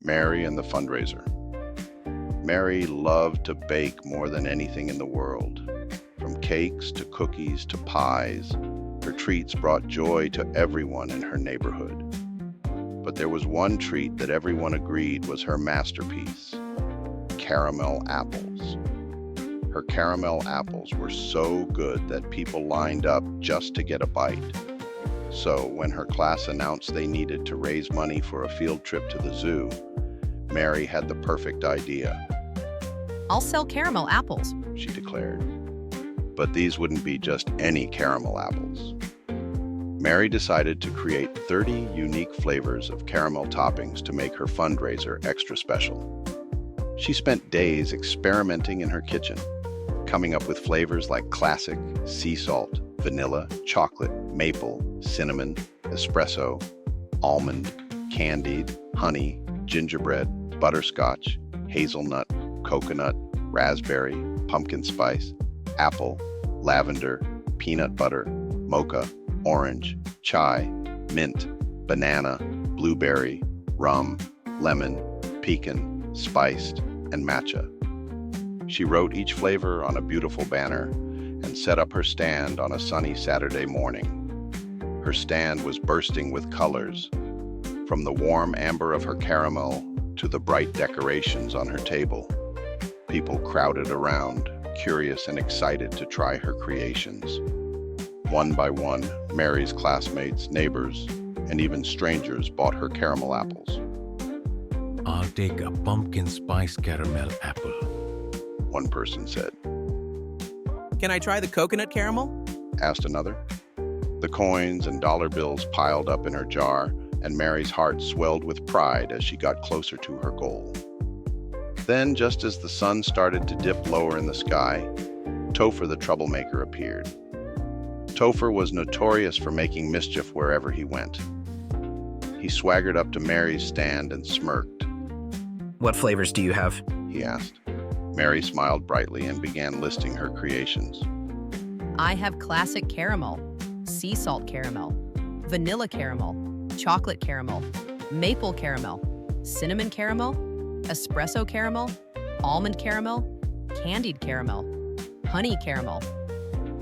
Mary and the Fundraiser. Mary loved to bake more than anything in the world. From cakes to cookies to pies, her treats brought joy to everyone in her neighborhood. But there was one treat that everyone agreed was her masterpiece: caramel apples. Her caramel apples were so good that people lined up just to get a bite. So when her class announced they needed to raise money for a field trip to the zoo, Mary had the perfect idea. I'll sell caramel apples, She declared. But these wouldn't be just any caramel apples. Mary decided to create 30 unique flavors of caramel toppings to make her fundraiser extra special. She spent days experimenting in her kitchen, coming up with flavors like classic, sea salt, vanilla, chocolate, maple, cinnamon, espresso, almond, candied, honey, gingerbread, butterscotch, hazelnut, coconut, raspberry, pumpkin spice, apple, lavender, peanut butter, mocha, orange, chai, mint, banana, blueberry, rum, lemon, pecan, spiced, and matcha. She wrote each flavor on a beautiful banner and set up her stand on a sunny Saturday morning. Her stand was bursting with colors, from the warm amber of her caramel to the bright decorations on her table. People crowded around, curious and excited to try her creations. One by one, Mary's classmates, neighbors, and even strangers bought her caramel apples. I'll take a pumpkin spice caramel apple. One person said. Can I try the coconut caramel? Asked another. The coins and dollar bills piled up in her jar, and Mary's heart swelled with pride as she got closer to her goal. Then, just as the sun started to dip lower in the sky, Topher the troublemaker appeared. Topher was notorious for making mischief wherever he went. He swaggered up to Mary's stand and smirked. What flavors do you have? He asked. Mary smiled brightly and began listing her creations. I have classic caramel, sea salt caramel, vanilla caramel, chocolate caramel, maple caramel, cinnamon caramel, espresso caramel, almond caramel, candied caramel, honey caramel.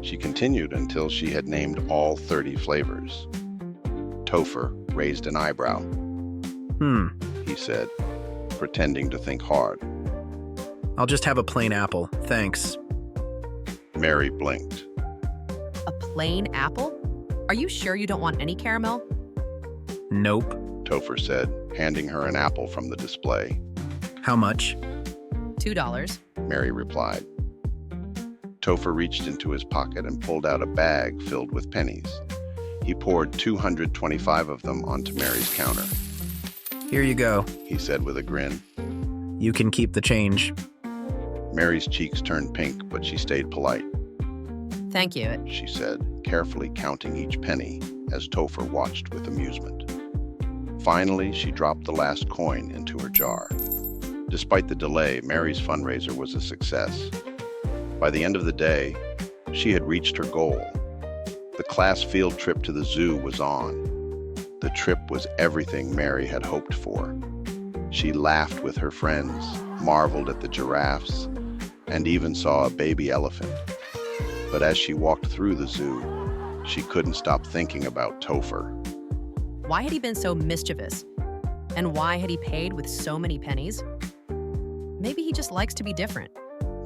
She continued until she had named all 30 flavors. Topher raised an eyebrow. He said, pretending to think hard. I'll just have a plain apple, thanks. Mary blinked. A plain apple? Are you sure you don't want any caramel? Nope. Topher said, handing her an apple from the display. How much? $2. Mary replied. Topher reached into his pocket and pulled out a bag filled with pennies. He poured 225 of them onto Mary's counter. Here you go. He said with a grin. You can keep the change. Mary's cheeks turned pink, but she stayed polite. Thank you. She said, carefully counting each penny as Topher watched with amusement. Finally, she dropped the last coin into her jar. Despite the delay, Mary's fundraiser was a success. By the end of the day, she had reached her goal. The class field trip to the zoo was on. The trip was everything Mary had hoped for. She laughed with her friends, marveled at the giraffes, and even saw a baby elephant. But as she walked through the zoo, she couldn't stop thinking about Topher. Why had he been so mischievous? And why had he paid with so many pennies? Maybe he just likes to be different.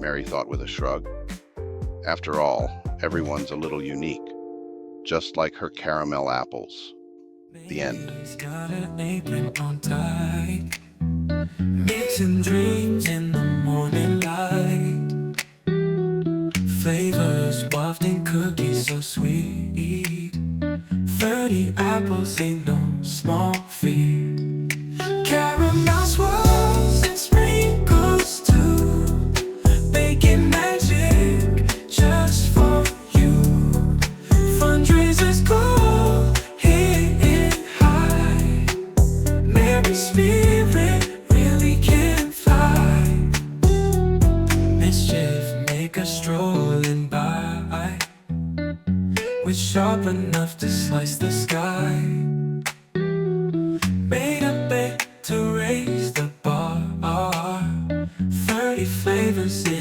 Mary thought with a shrug. After all, everyone's a little unique, just like her caramel apples. The end. He's got an apron on tight, mixing dreams in the morning light. Flavors wafting cookies so sweet. 30 apples ain't no small feat. Caramel swirls and sprinkles too, baking magic just for you. Fundraisers go hitting high. Mary's spirit really can fly. Mischief maker strolling by, with sharp enough to slice the sky. Made a bet to raise the flavors